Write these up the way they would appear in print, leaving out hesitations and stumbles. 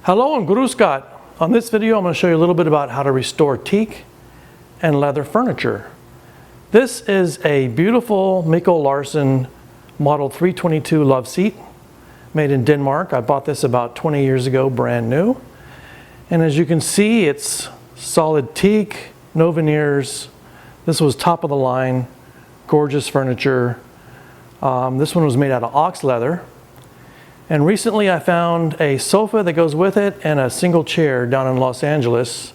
Hello and Grüß Gott. On this video I'm going to show you a little bit about how to restore teak and leather furniture. This is a beautiful Mikael Laursen model 322 Love Seat made in Denmark. I bought this about 20 years ago, brand new. And as you can see, it's solid teak, no veneers. This was top of the line, gorgeous furniture. This one was made out of ox leather. And recently I found a sofa that goes with it and a single chair down in Los Angeles.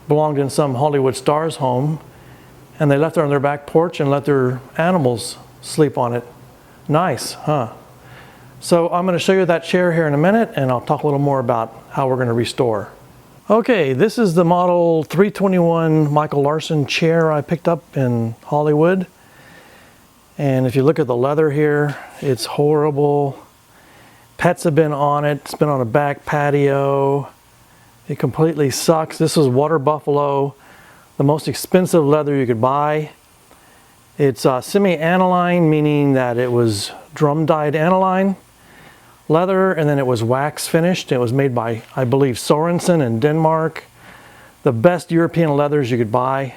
Belonged in some Hollywood star's home. And they left it on their back porch and let their animals sleep on it. Nice, huh? So I'm going to show you that chair here in a minute, and I'll talk a little more about how we're going to restore. Okay, this is the model 321 Mikael Laursen chair I picked up in Hollywood. And if you look at the leather here, it's horrible. Pets have been on it. It's been on a back patio. It completely sucks. This was water buffalo, the most expensive leather you could buy. It's semi-aniline, meaning that it was drum dyed aniline leather, and then it was wax finished. It was made by, I believe, Sorensen in Denmark. The best European leathers you could buy.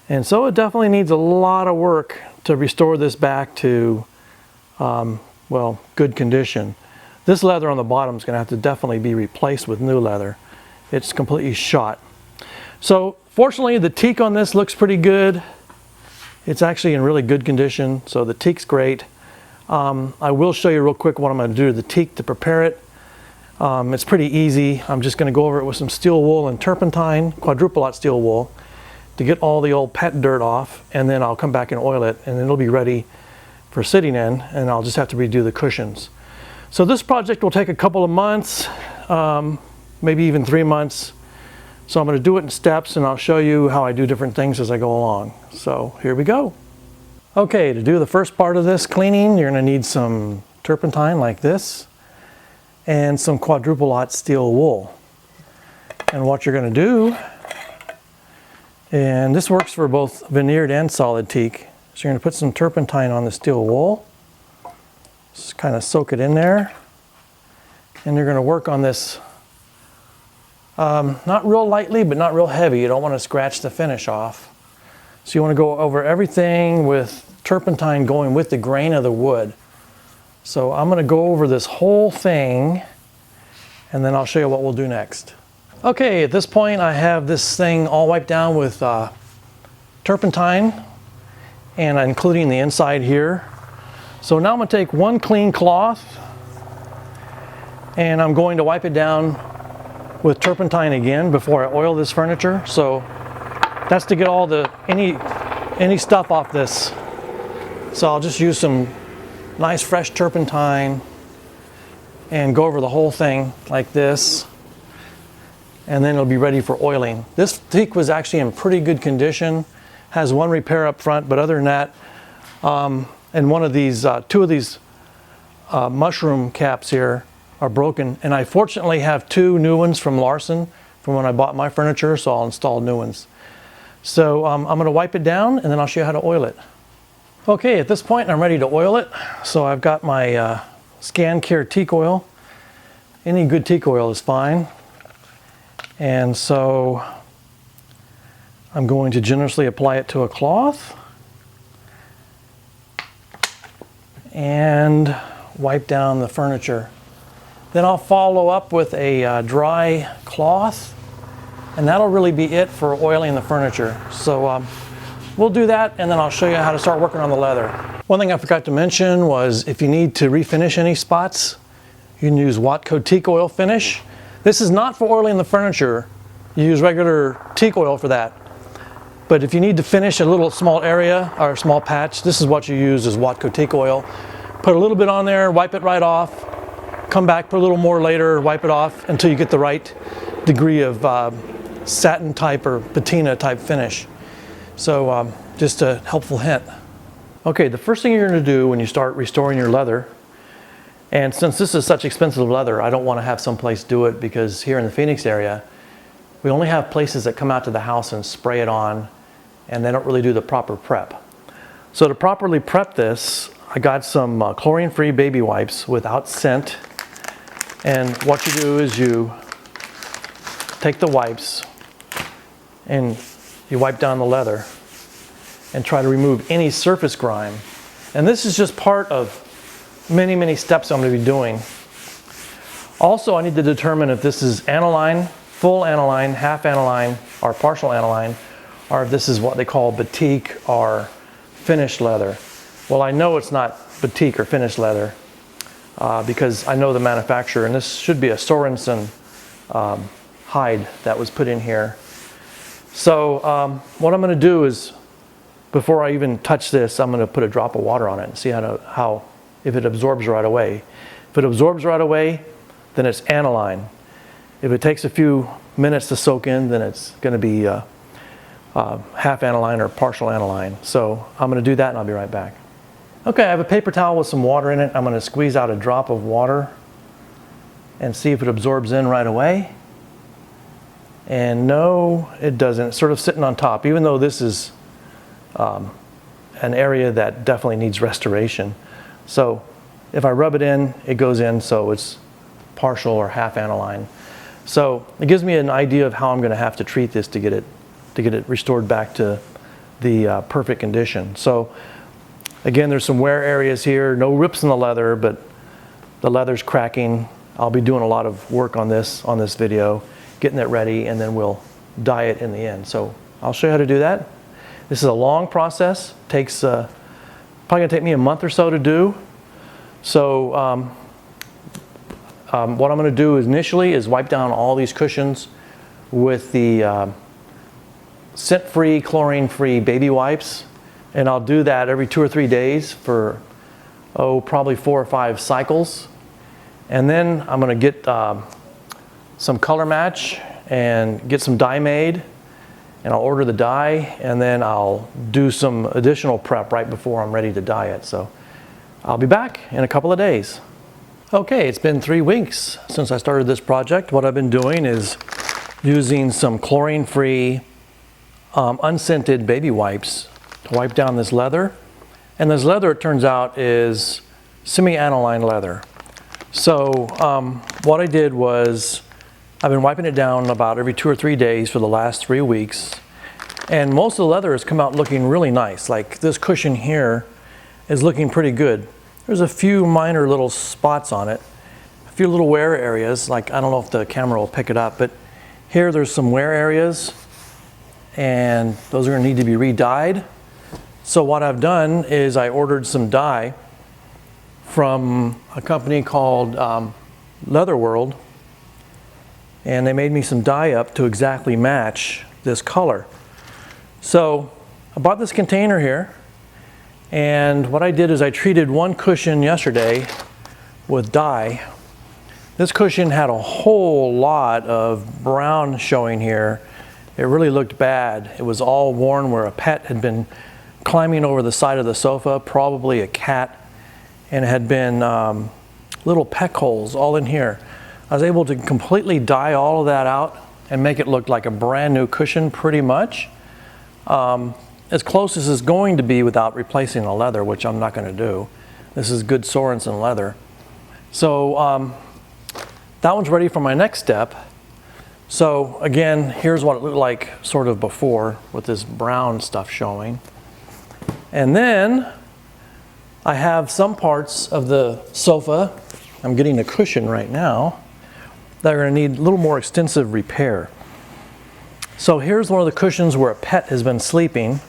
And so it definitely needs a lot of work to restore this back to well, good condition. This leather on the bottom is going to have to definitely be replaced with new leather. It's completely shot. So fortunately the teak on this looks pretty good. It's actually in really good condition, so the teak's great. I will show you real quick what I'm going to do to the teak to prepare it. It's pretty easy. I'm just going to go over it with some steel wool and turpentine, quadruple aught steel wool, to get all the old pet dirt off, and then I'll come back and oil it, and it'll be ready for sitting in, and I'll just have to redo the cushions. So this project will take a couple of months, maybe even 3 months. So I'm going to do it in steps, and I'll show you how I do different things as I go along. So here we go. Okay, to do the first part of this cleaning, you're going to need some turpentine like this and some quadruple aught steel wool. And what you're going to do, and this works for both veneered and solid teak, so you're going to put some turpentine on the steel wool, just kind of soak it in there, and you're going to work on this not real lightly but not real heavy. You don't want to scratch the finish off. So you want to go over everything with turpentine going with the grain of the wood. So I'm going to go over this whole thing, and then I'll show you what we'll do next. Okay, at this point I have this thing all wiped down with turpentine, and including the inside here. So now I'm going to take one clean cloth, and I'm going to wipe it down with turpentine again before I oil this furniture. So that's to get all the any stuff off this. So I'll just use some nice fresh turpentine and go over the whole thing like this, and then it'll be ready for oiling. This teak was actually in pretty good condition. Has one repair up front, but other than that, and one of these, two of these mushroom caps here are broken, and I fortunately have two new ones from Laursen from when I bought my furniture, so I'll install new ones. So I'm going to wipe it down, and then I'll show you how to oil it. Okay, at this point I'm ready to oil it. So I've got my Scan Care teak oil. Any good teak oil is fine. And so I'm going to generously apply it to a cloth and wipe down the furniture. Then I'll follow up with a dry cloth, and that'll really be it for oiling the furniture. So we'll do that, and then I'll show you how to start working on the leather. One thing I forgot to mention was if you need to refinish any spots, you can use Watco teak oil finish. This is not for oiling the furniture. You use regular teak oil for that. But if you need to finish a little small area or a small patch, this is what you use, is Watco teak oil. Put a little bit on there, wipe it right off, come back, put a little more later, wipe it off until you get the right degree of satin type or patina type finish. So just a helpful hint. Okay, the first thing you're going to do when you start restoring your leather, and since this is such expensive leather, I don't want to have someplace do it, because here in the Phoenix area, we only have places that come out to the house and spray it on, and they don't really do the proper prep. So to properly prep this, I got some chlorine-free baby wipes without scent, And what you do is you take the wipes and you wipe down the leather and try to remove any surface grime. And this is just part of many, many steps I'm going to be doing. Also, I need to determine if this is aniline, full aniline, half aniline, or partial aniline, or if this is what they call batik or finished leather. Well, I know it's not batik or finished leather because I know the manufacturer, and this should be a Sorensen hide that was put in here. So what I'm going to do is, before I even touch this, I'm going to put a drop of water on it and see if it absorbs right away. If it absorbs right away, then it's aniline. If it takes a few minutes to soak in, then it's going to be half aniline or partial aniline. So I'm going to do that and I'll be right back. Okay, I have a paper towel with some water in it. I'm going to squeeze out a drop of water and see if it absorbs in right away. And no, it doesn't. It's sort of sitting on top, even though this is an area that definitely needs restoration. So if I rub it in, it goes in, so it's partial or half aniline. So it gives me an idea of how I'm going to have to treat this to get it restored back to the perfect condition. So again, there's some wear areas here, no rips in the leather, but the leather's cracking. I'll be doing a lot of work on this video, getting it ready, and then we'll dye it in the end. So I'll show you how to do that. This is a long process. Takes probably gonna take me a month or so to do. So what I'm gonna do initially is wipe down all these cushions with the scent-free, chlorine-free baby wipes. And I'll do that every 2 or 3 days for, probably 4 or 5 cycles. And then I'm gonna get some color match and get some dye made. And I'll order the dye, and then I'll do some additional prep right before I'm ready to dye it. So I'll be back in a couple of days. Okay, it's been 3 weeks since I started this project. What I've been doing is using some chlorine-free, unscented baby wipes to wipe down this leather. And this leather, it turns out, is semi-aniline leather. So what I did was, I've been wiping it down about every 2 or 3 days for the last 3 weeks. And most of the leather has come out looking really nice. Like this cushion here is looking pretty good. There's a few minor little spots on it, a few little wear areas, like I don't know if the camera will pick it up, but here there's some wear areas, and those are gonna need to be re-dyed. So what I've done is I ordered some dye from a company called Leather World, and they made me some dye up to exactly match this color. So I bought this container here, and what I did is I treated one cushion yesterday with dye. This cushion had a whole lot of brown showing here. It really looked bad. It was all worn where a pet had been climbing over the side of the sofa, probably a cat, and it had been little peck holes all in here. I was able to completely dye all of that out and make it look like a brand new cushion pretty much. As close as it's going to be without replacing the leather, which I'm not going to do. This is good Sorensen leather. So that one's ready for my next step. So again, here's what it looked like sort of before with this brown stuff showing. And then I have some parts of the sofa, I'm getting a cushion right now, that are going to need a little more extensive repair. So here's one of the cushions where a pet has been sleeping.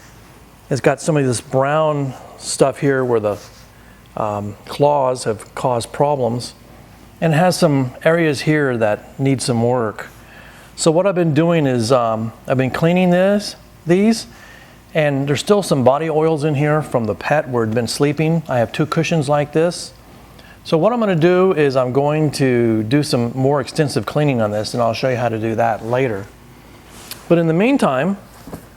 It's got some of this brown stuff here where the claws have caused problems, and it has some areas here that need some work. So what I've been doing is I've been cleaning these, and there's still some body oils in here from the pet where it had been sleeping. I have 2 cushions like this. So what I'm going to do is I'm going to do some more extensive cleaning on this, and I'll show you how to do that later. But in the meantime,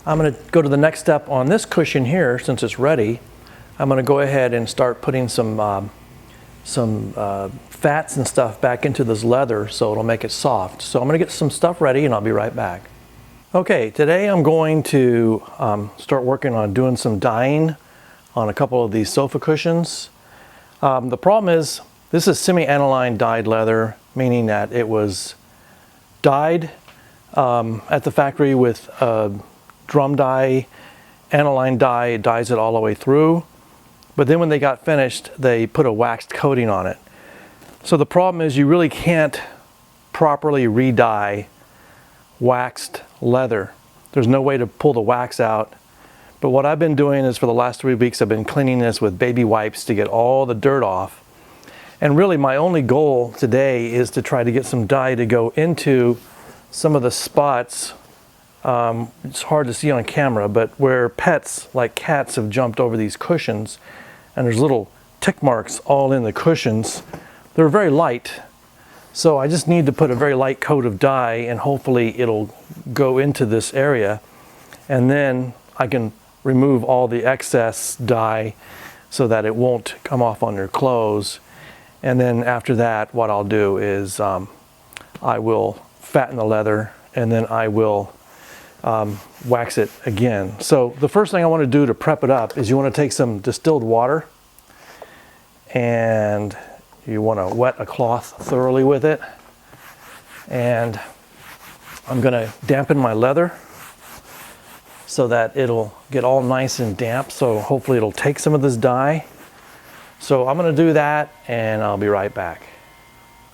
I'm going to go to the next step on this cushion here. Since it's ready, I'm going to go ahead and start putting some fats and stuff back into this leather so it'll make it soft. So I'm going to get some stuff ready, and I'll be right back. Okay, today I'm going to start working on doing some dyeing on a couple of these sofa cushions. The problem is this is semi-aniline dyed leather. meaning that it was dyed at the factory with drum dye, aniline dye. It dyes it all the way through. But then when they got finished, they put a waxed coating on it. So the problem is you really can't properly re-dye waxed leather. There's no way to pull the wax out. But what I've been doing is for the last 3 weeks, I've been cleaning this with baby wipes to get all the dirt off. And really my only goal today is to try to get some dye to go into some of the spots. It's hard to see on camera, but where pets like cats have jumped over these cushions and there's little tick marks all in the cushions. They're very light. So I just need to put a very light coat of dye and hopefully it'll go into this area. And then I can remove all the excess dye so that it won't come off on your clothes. And then after that, what I'll do is I will fatten the leather and then I will wax it again. So the first thing I want to do to prep it up is you want to take some distilled water and you want to wet a cloth thoroughly with it. And I'm going to dampen my leather so that it'll get all nice and damp. So hopefully it'll take some of this dye. So I'm going to do that and I'll be right back.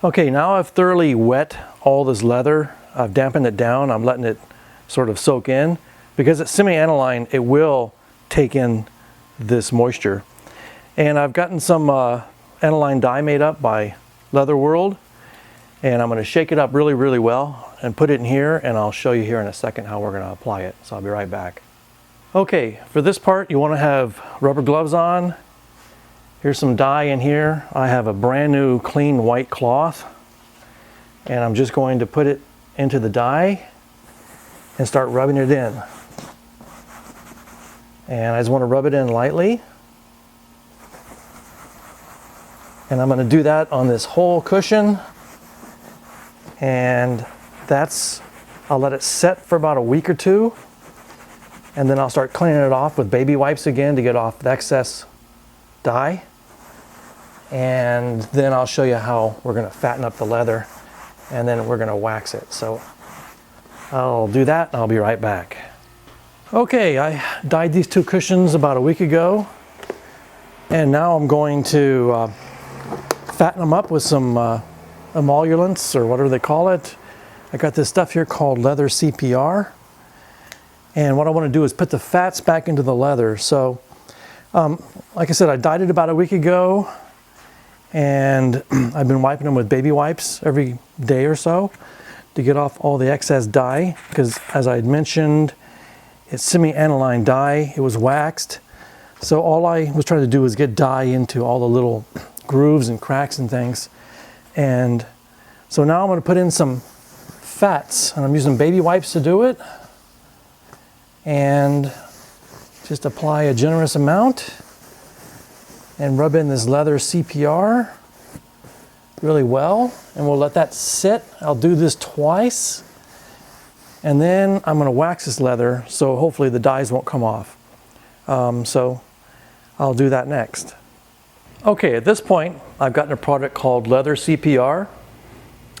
Okay, now I've thoroughly wet all this leather. I've dampened it down. I'm letting it sort of soak in. Because it's semi-aniline, it will take in this moisture. And I've gotten some aniline dye made up by Leather World. And I'm going to shake it up really, really well and put it in here, and I'll show you here in a second how we're going to apply it. So I'll be right back. Okay, for this part you want to have rubber gloves on. Here's some dye in here. I have a brand new clean white cloth and I'm just going to put it into the dye and start rubbing it in. And I just want to rub it in lightly. And I'm going to do that on this whole cushion. And I'll let it set for about a week or two. And then I'll start cleaning it off with baby wipes again to get off the excess dye. And then I'll show you how we're going to fatten up the leather and then we're going to wax it. So I'll do that and I'll be right back. Okay, I dyed these two cushions about a week ago. And now I'm going to fatten them up with some emoluments, or whatever they call it. I got this stuff here called leather CPR. And what I want to do is put the fats back into the leather. So, like I said, I dyed it about a week ago. And I've been wiping them with baby wipes every day or so to get off all the excess dye. Because as I had mentioned, it's semi-aniline dye. It was waxed. So all I was trying to do was get dye into all the little grooves and cracks and things. And so now I'm going to put in some fats, and I'm using baby wipes to do it. And just apply a generous amount and rub in this leather CPR really well. And we'll let that sit. I'll do this twice. And then I'm going to wax this leather so hopefully the dyes won't come off. So I'll do that next. Okay, at this point, I've gotten a product called Leather CPR,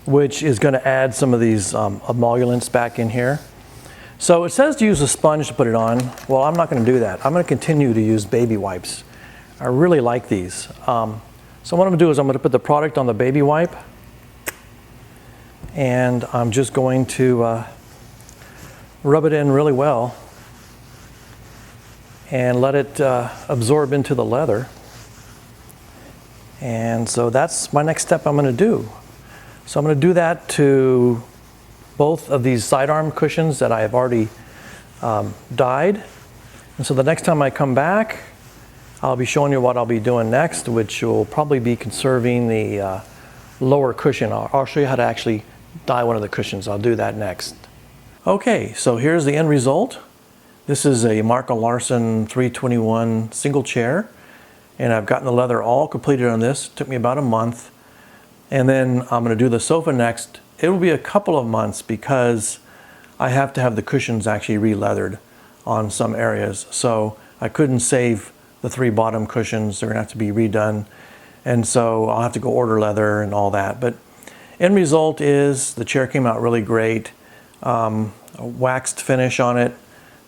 which is going to add some of these emoluments back in here. So it says to use a sponge to put it on. Well, I'm not going to do that. I'm going to continue to use baby wipes. I really like these. So what I'm going to do is I'm going to put the product on the baby wipe. And I'm just going to rub it in really well and let it absorb into the leather. And so that's my next step I'm going to do. So I'm going to do that to both of these sidearm cushions that I have already dyed. And so the next time I come back, I'll be showing you what I'll be doing next, which will probably be conserving the lower cushion. I'll show you how to actually dye one of the cushions. I'll do that next. Okay, so here's the end result. This is a Mikael Laursen 321 single chair. And I've gotten the leather all completed on this. It took me about a month. And then I'm going to do the sofa next. It will be a couple of months because I have to have the cushions actually re-leathered on some areas. So I couldn't save the 3 bottom cushions. They're going to have to be redone. And so I'll have to go order leather and all that. But End result is the chair came out really great. A waxed finish on it,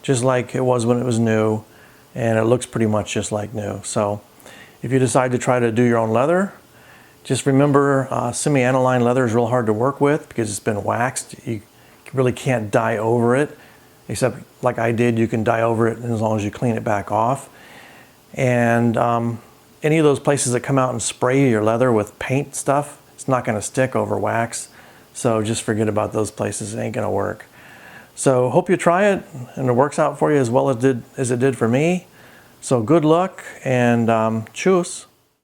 just like it was when it was new, and it looks pretty much just like new. So if you decide to try to do your own leather, just remember semi-aniline leather is real hard to work with because it's been waxed. You really can't dye over it, except like I did, you can dye over it as long as you clean it back off. And any of those places that come out and spray your leather with paint stuff, it's not going to stick over wax. So just forget about those places. It ain't going to work. So hope you try it and it works out for you as well as it did for me. So good luck and choose.